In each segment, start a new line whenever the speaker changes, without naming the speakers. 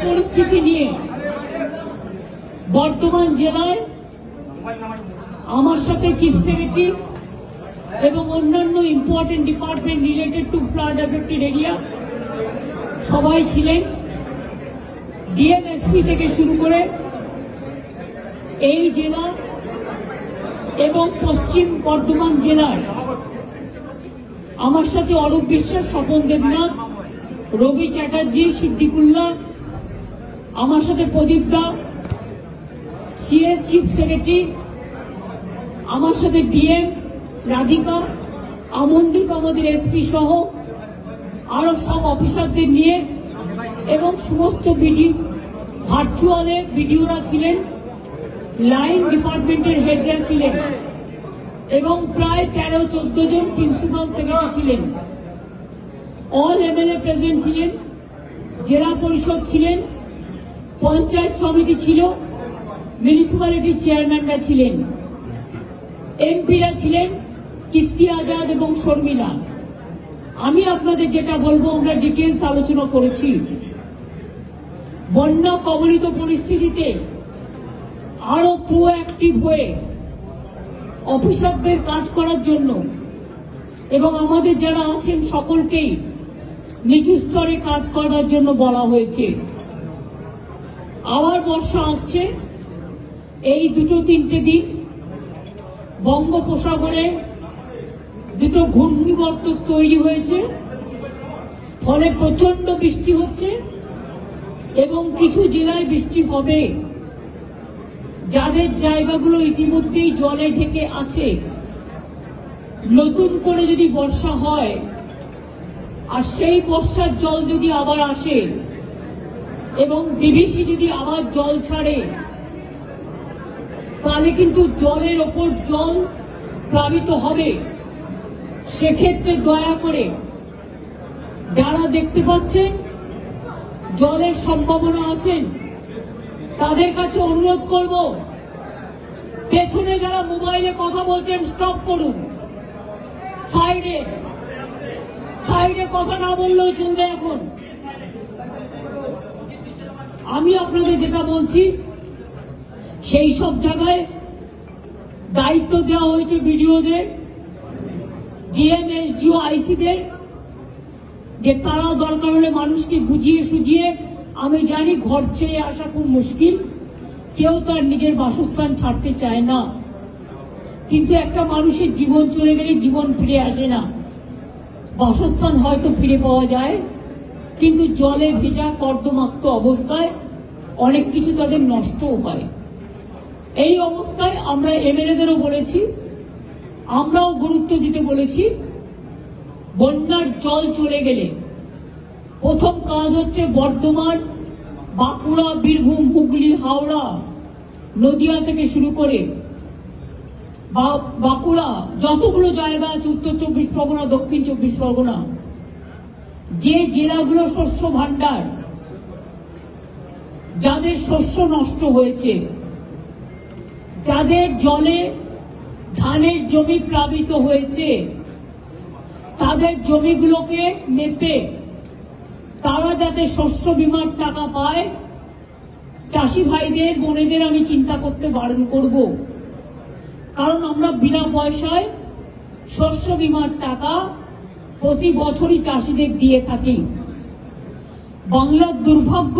পরিস্থিতি নিয়ে বর্ধমান জেলায় আমার সাথে চিফ সেক্রেটারি এবং অন্যান্য important department related to flood affected area সবাই ছিলেন। ডিএমএসপি থেকে শুরু করে এই জেলা এবং পশ্চিম বর্ধমান জেলার আমার সাথে অরূপ বিশ্বাস, স্বপন দেবনাথ, রবি চ্যাটার্জি, সিদ্দিকুল্লাহ, আমার সাথে প্রদীপ দা, সিএস চিফ সেক্রেটারি, আমার সাথে ডিএম রাধিকা, আমনদীপ আমাদের এসপি সহ আরো সব অফিসারদের নিয়ে এবং সমস্ত ভার্চুয়ালে ভিডিওরা ছিলেন, লাইন ডিপার্টমেন্টের হেডরা ছিলেন এবং প্রায় 13-14 জন প্রিন্সিপাল সেক্রেটারি ছিলেন। অল এমএলএ প্রেজেন্ট ছিলেন, জেলা পরিষদ ছিলেন, পঞ্চায়েত সমিতি ছিল, মিউনিসিপ্যালিটির চেয়ারম্যানরা ছিলেন, এমপিরা ছিলেন, কীর্তি আজাদ এবং শর্মিলা। আমি আপনাদের যেটা বলবো, আমরা ডিটেলস আলোচনা করেছি। বন্যা কবলিত পরিস্থিতিতে আরো প্রোঅ্যাক্টিভ হয়ে অফিসারদের কাজ করার জন্য এবং আমাদের যারা আছেন সকলকেই নিচু স্তরে কাজ করার জন্য বলা হয়েছে। আবার বর্ষা আসছে, এই 2-3 দিন বঙ্গোপসাগরে 2 ঘূর্ণিবর্ত তৈরি হয়েছে, ফলে প্রচন্ড বৃষ্টি হচ্ছে এবং কিছু জেলায় বৃষ্টি হবে। যাদের জায়গাগুলো ইতিমধ্যেই জলে ঢেকে আছে, নতুন করে যদি বর্ষা হয় আর সেই বর্ষার জল যদি আবার আসে এবং ডিভিসি যদি আবার জল ছাড়ে, তাহলে কিন্তু জলের ওপর জল প্লাবিত হবে। সেক্ষেত্রে দয়া করে যারা দেখতে পাচ্ছেন জলের সম্ভাবনা আছেন, তাদের কাছে অনুরোধ করব, পেছনে যারা মোবাইলে কথা বলছেন স্টপ করুন, সাইডে কথা না বললেও চলবে। এখন আমি আপনাদের যেটা বলছি, সেই সব জায়গায় দায়িত্ব দেওয়া হয়েছে বিডিওদের, ডিএম, এসডিও, আইসিদের, যে তারা দরকার হলে মানুষকে বুঝিয়ে সুঝিয়ে, আমি জানি ঘর ছেড়ে আসা খুব মুশকিল, কেউ তার নিজের বাসস্থান ছাড়তে চায় না, কিন্তু একটা মানুষের জীবন চলে গেলে জীবন ফিরে আসে না। বাসস্থান হয়তো ফিরে পাওয়া যায়, কিন্তু জলে ভেজা কর্দমাক্ত অবস্থায় অনেক কিছু তাদের নষ্টও হয়। এই অবস্থায় আমরা এমএলএদেরও বলেছি, আমরাও গুরুত্ব দিতে বলেছি। বন্যার জল চলে গেলে প্রথম কাজ হচ্ছে বর্ধমান, বাঁকুড়া, বীরভূম, হুগলি, হাওড়া, নদিয়া থেকে শুরু করে বাঁকুড়া, যতগুলো জায়গা আছে, উত্তর 24 পরগনা, দক্ষিণ 24 পরগনা, যে জেলাগুলো শস্য ভান্ডার, যাদের শস্য নষ্ট হয়েছে, যাদের জলে ধানের জমি প্লাবিত হয়েছে, তাদের জমিগুলোকে মেপে তারা যাতে শস্য বীমার টাকা পায়, চাষি ভাইদের, বোনেদের আমি চিন্তা করতে বারণ করব। কারণ আমরা বিনা পয়সায় শস্য বীমার টাকা প্রতি বছরই চাষিদের দিয়ে থাকি। বাংলার দুর্ভাগ্য,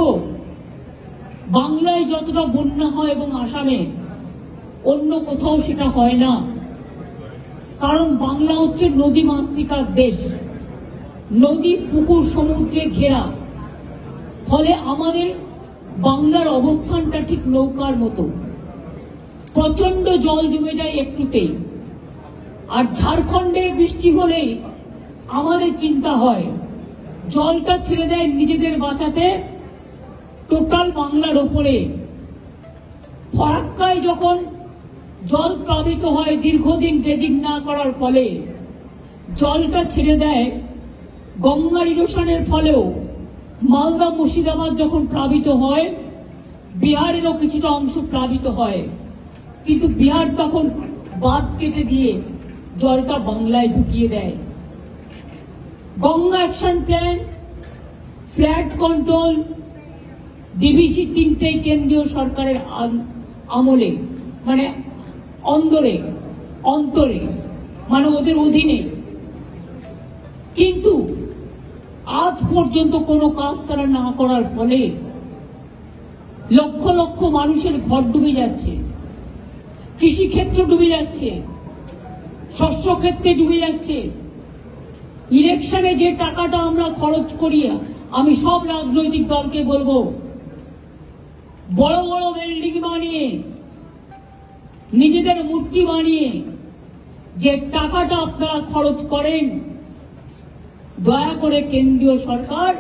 বাংলায় যতটা বন্যা হয় এবং আসামে অন্য কোথাও সেটা হয় না। কারণ বাংলা হচ্ছে নদী মাতৃকার দেশ, নদী, পুকুর, সমুদ্রে ঘেরা, ফলে আমাদের বাংলার অবস্থানটা ঠিক নৌকার মতো, প্রচন্ড জল জমে যায় একটুতেই। আর ঝাড়খণ্ডে বৃষ্টি হলেই আমাদের চিন্তা হয়, জলটা ছেড়ে দেয় নিজেদের বাঁচাতে টোটাল বাংলার ওপরে। ফরাক্কায় যখন জল প্লাবিত হয় দীর্ঘদিন ড্রেজিং না করার ফলে, জলটা ছেড়ে দেয় গঙ্গার ইরোশনের ফলেও। মালদা, মুর্শিদাবাদ যখন প্লাবিত হয়, বিহারেরও কিছুটা অংশ প্লাবিত হয়, কিন্তু বিহার তখন বাঁধ কেটে দিয়ে জলটা বাংলায় ঢুকিয়ে দেয়। Ganga action plan, ফ্ল্যাড control, DBC তিনটেই কেন্দ্রীয় সরকারের আমলে, মানে অন্তরে মানে ওদের অধীনে, কিন্তু আজ পর্যন্ত কোনো কাজ তারা না করার ফলে লক্ষ লক্ষ মানুষের ঘর ডুবে যাচ্ছে, কৃষিক্ষেত্র ডুবে যাচ্ছে, শস্য ক্ষেত্রে ডুবে যাচ্ছে। ইলেকশনে যে টাকাটা আমরা খরচ করি, আমি সব রাজনৈতিক দলকে বলবো, বড় বড় বিল্ডিং বানিয়ে, নিজেদের মূর্তি বানিয়ে যে টাকাটা আপনারা খরচ করেন, দয়া করে কেন্দ্রীয় সরকার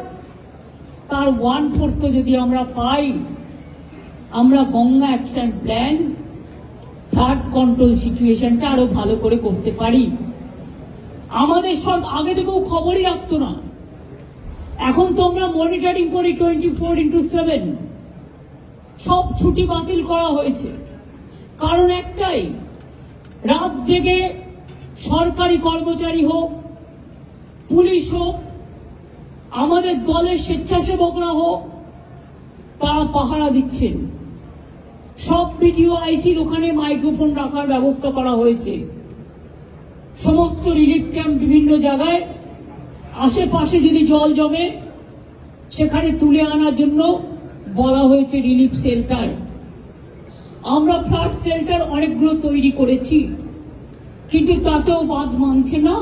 তার 1/4 যদি আমরা পাই, আমরা Ganga action plan, flood control সিচুয়েশনটা আরো ভালো করে করতে পারি। আমাদের সব আগে থেকেও খবরই রাখতো না, এখন তো আমরা মনিটরিং করি 24/7। সব ছুটি বাতিল করা হয়েছে, কারণ একটাই, রাত জেগে সরকারি কর্মচারী হোক, পুলিশ হোক, আমাদের দলের স্বেচ্ছাসেবকরা হোক, তারা পাহারা দিচ্ছেন। সব বিডিও আইসির ওখানে মাইক্রোফোন রাখার ব্যবস্থা করা হয়েছে। সমস্ত রিলিফ ক্যাম্প বিভিন্ন জায়গায়, আশেপাশে যদি জল জমে সেখানে তুলে আনার জন্য বলা হয়েছে রিলিফ শেল্টার। আমরা ফ্লাড শেল্টার অনেকগুলো তৈরি করেছি, কিন্তু তাতেও বাঁধ মানছে না,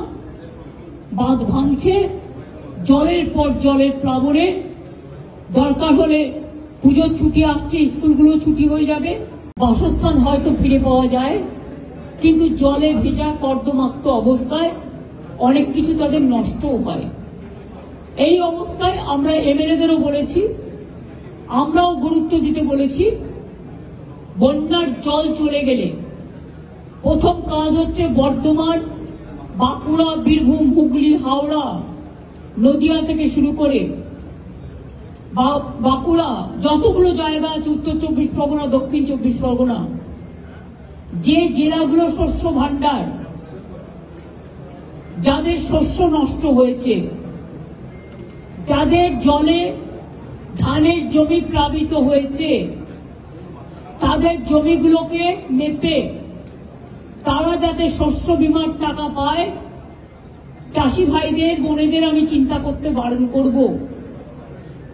বাঁধ ভাঙছে জলের পর জলের প্লাবনে। দরকার হলে পুজোর ছুটি আসছে, স্কুলগুলো ছুটি হয়ে যাবে, বাসস্থান হয়তো ফিরে পাওয়া যায়, কিন্তু জলে ভেজা কর্দমাক্ত অবস্থায় অনেক কিছু তাদের নষ্টও হয়। এই অবস্থায় আমরা এমএলএদেরও বলেছি, আমরাও গুরুত্ব দিতে বলেছি, বন্যার জল চলে গেলে প্রথম কাজ হচ্ছে বর্ধমান, বাঁকুড়া, বীরভূম, হুগলি, হাওড়া, নদিয়া থেকে শুরু করে বাঁকুড়া, যতগুলো জায়গা আছে, উত্তর 24 পরগনা, দক্ষিণ 24 পরগনা, যে জেলাগুলো শস্য ভান্ডার, যাদের শস্য নষ্ট হয়েছে, যাদের জলে ধানের জমি প্লাবিত হয়েছে, তাদের জমিগুলোকে মেপে তারা যাতে শস্য বীমার টাকা পায়, চাষি ভাইদের, বোনেদের আমি চিন্তা করতে বারণ করব।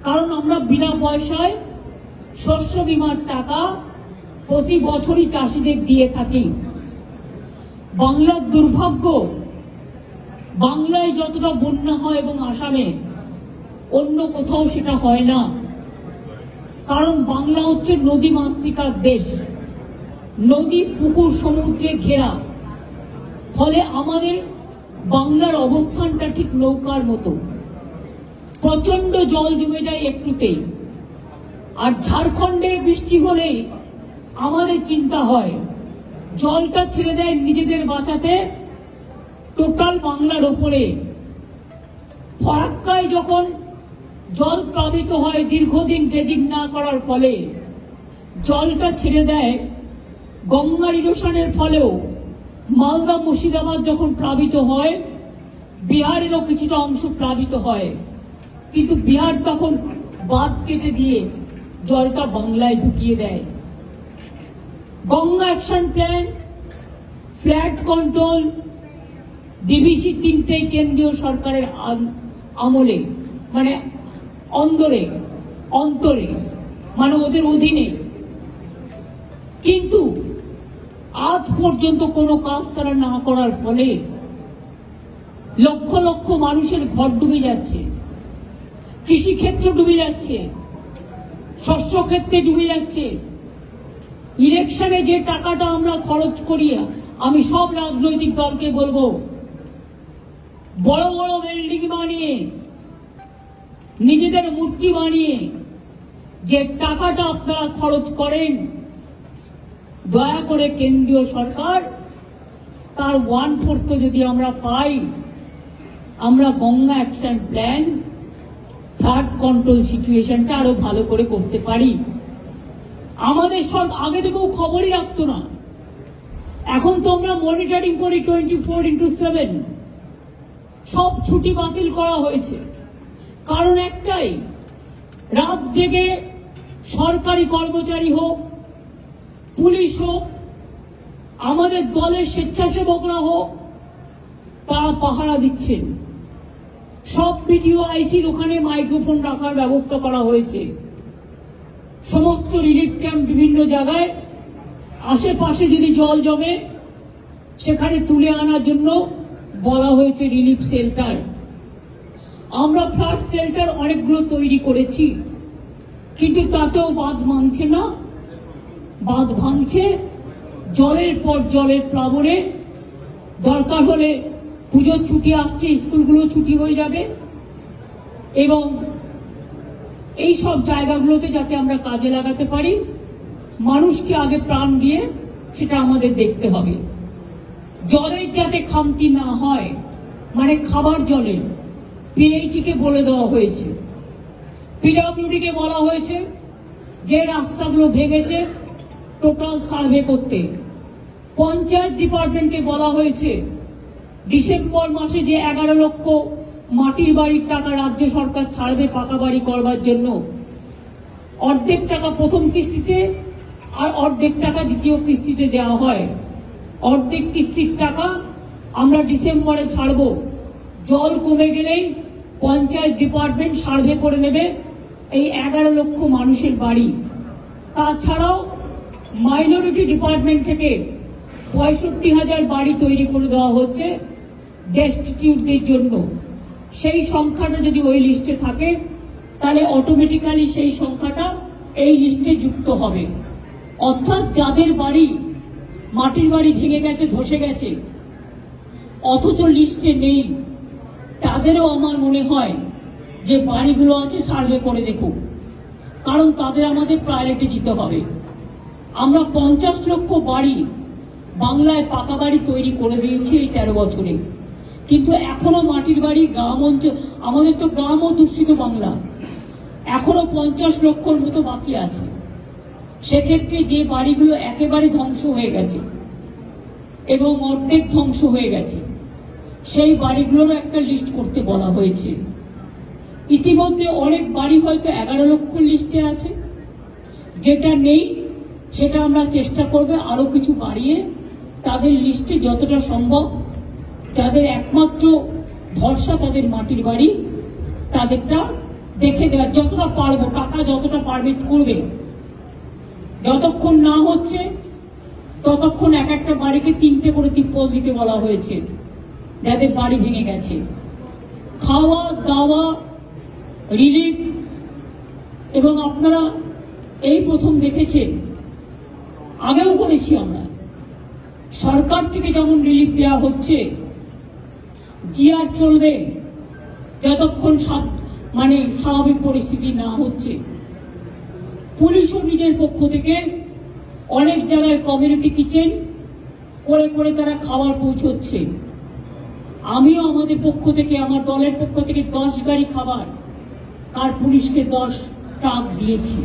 কারণ আমরা বিনা পয়সায় শস্য বীমার টাকা প্রতি বছরই চাষিদের দিয়ে থাকি। বাংলার দুর্ভাগ্য, বাংলায় যতটা বন্যা হয় এবং আসামে অন্য কোথাও সেটা হয় না, কারণ বাংলা হচ্ছে নদী মাতৃকার দেশ, নদী, পুকুর, সমুদ্রে ঘেরা। ফলে আমাদের বাংলার অবস্থানটা ঠিক নৌকার মতো, প্রচন্ড জল জমে যায় একটুতেই। আর ঝাড়খণ্ডে বৃষ্টি হলেই আমাদের চিন্তা হয়, জলটা ছেড়ে দেয় নিজেদের বাঁচাতে টোটাল বাংলার ওপরে। ফরাক্কায় যখন জল প্লাবিত হয়, দীর্ঘদিন ড্রেজিং না করার ফলে জলটা ছেড়ে দেয়, গঙ্গার ইরোশনের ফলেও মালদা, মুর্শিদাবাদ যখন প্লাবিত হয়, বিহারেরও কিছুটা অংশ প্লাবিত হয়, কিন্তু বিহার তখন বাঁধ কেটে দিয়ে জলটা বাংলায় ঢুকিয়ে দেয়। Ganga action plan, flood control, DBC তিনটেই কেন্দ্রীয় সরকারের আমলে, মানে অন্তরে মানে ওদের অধীনে, কিন্তু আজ পর্যন্ত কোনো কাজ তারা না করার ফলে লক্ষ লক্ষ মানুষের ঘর ডুবে যাচ্ছে, কৃষিক্ষেত্র ডুবে যাচ্ছে, শস্য ক্ষেত্রে ডুবে যাচ্ছে। ইলেকশনে যে টাকাটা আমরা খরচ করি, আমি সব রাজনৈতিক দলকে বলবো, বড় বড় বিল্ডিং বানিয়ে, নিজেদের মূর্তি বানিয়ে যে টাকাটা আপনারা খরচ করেন, দয়া করে কেন্দ্রীয় সরকার তার 1/4 যদি আমরা পাই, আমরা Ganga action plan, flood control সিচুয়েশনটা আরো ভালো করে করতে পারি। আমাদের সব আগে থেকেও খবরই রাখতো না, এখন তো আমরা মনিটরিং করি 24/7। সব ছুটি বাতিল করা হয়েছে, কারণ একটাই, রাত জেগে সরকারি কর্মচারী হোক, পুলিশ হোক, আমাদের দলের স্বেচ্ছাসেবকরা হোক, তারা পাহারা দিচ্ছেন। সব বিডিও আইসির ওখানে মাইক্রোফোন রাখার ব্যবস্থা করা হয়েছে। সমস্ত রিলিফ ক্যাম্প বিভিন্ন জায়গায়, আশেপাশে যদি জল জমে সেখানে তুলে আনার জন্য বলা হয়েছে রিলিফ শেল্টার। আমরা ফ্লাড শেল্টার অনেকগুলো তৈরি করেছি, কিন্তু তাতেও বাঁধ মানছে না। বাঁধ ভাঙছে জলের পর জলের প্লাবনে। দরকার হলে পুজোর ছুটি আসছে, স্কুলগুলো ছুটি হয়ে যাবে, এবং এই সব জায়গাগুলোতে যাতে আমরা কাজে লাগাতে পারি, মানুষকে আগে প্রাণ দিয়ে সেটা আমাদের দেখতে হবে। জলের যাতে খামতি না হয়, মানে খাবার জলের, পিএইচই কে বলে দেওয়া হয়েছে, পিডব্লিউডি কে বলা হয়েছে যে রাস্তাগুলো ভেঙেছে টোটাল সার্ভে করতে। পঞ্চায়েত ডিপার্টমেন্টকে বলা হয়েছে ডিসেম্বর মাসে যে 11 লক্ষ মাটির বাড়ির টাকা রাজ্য সরকার ছাড়বে পাকা বাড়ি করবার জন্য, অর্ধেক টাকা প্রথম কিস্তিতে আর অর্ধেক টাকা দ্বিতীয় কিস্তিতে দেওয়া হয়। অর্ধেক কিস্তির টাকা আমরা ডিসেম্বরে ছাড়ব। জল কমে গেলেই পঞ্চায়েত ডিপার্টমেন্ট সার্ভে করে নেবে এই 11 লক্ষ মানুষের বাড়ি। তাছাড়াও মাইনরিটি ডিপার্টমেন্ট থেকে 65,000 বাড়ি তৈরি করে দেওয়া হচ্ছে ডেস্টিটিউটদের জন্য। সেই সংখ্যাটা যদি ওই লিস্টে থাকে তাহলে অটোমেটিক্যালি সেই সংখ্যাটা এই লিস্টে যুক্ত হবে। অর্থাৎ যাদের বাড়ি, মাটির বাড়ি ভেঙে গেছে, ধসে গেছে, অথচ লিস্টে নেই, তাদেরও আমার মনে হয় যে বাড়িগুলো আছে সার্ভে করে দেখুক, কারণ তাদের আমাদের প্রায়োরিটি দিতে হবে। আমরা 50 লক্ষ বাড়ি বাংলায় পাকা বাড়ি তৈরি করে দিয়েছি এই 13 বছরে, কিন্তু এখনো মাটির বাড়ি গ্রাম অঞ্চল, আমাদের তো গ্রাম ও দূষিত বাংলা, এখনো 50 লক্ষর মতো বাকি আছে। সেক্ষেত্রে যে বাড়িগুলো একেবারে ধ্বংস হয়ে গেছে এবং অর্ধেক ধ্বংস হয়ে গেছে, সেই বাড়িগুলোর একটা লিস্ট করতে বলা হয়েছে। ইতিমধ্যে অনেক বাড়ি হয়তো 11 লক্ষ লিস্টে আছে, যেটা নেই সেটা আমরা চেষ্টা করব আরো কিছু বাড়িয়ে তাদের লিস্টে যতটা সম্ভব, যাদের একমাত্র ভরসা তাদের মাটির বাড়ি, তাদেরটা দেখে দেওয়ার যতটা পারবো, টাকা যতটা পারমিট করবে। যতক্ষণ না হচ্ছে ততক্ষণ এক একটা বাড়িকে 3টে করে তিরপল দিতে বলা হয়েছে যাদের বাড়ি ভেঙে গেছে। খাওয়া দাওয়া, রিলিফ, এবং আপনারা এই প্রথম দেখেছেন, আগেও করেছি আমরা, সরকার থেকে যেমন রিলিফ দেওয়া হচ্ছে, জিআর চলবে যতক্ষণ মানে স্বাভাবিক পরিস্থিতি না হচ্ছে। পুলিশও নিজের পক্ষ থেকে অনেক জায়গায় কমিউনিটি কিচেন করে করে তারা খাবার পৌঁছচ্ছে। আমিও আমাদের পক্ষ থেকে, আমার দলের পক্ষ থেকে 10 গাড়ি খাবার আর পুলিশকে 10 ট্রাক দিয়েছি।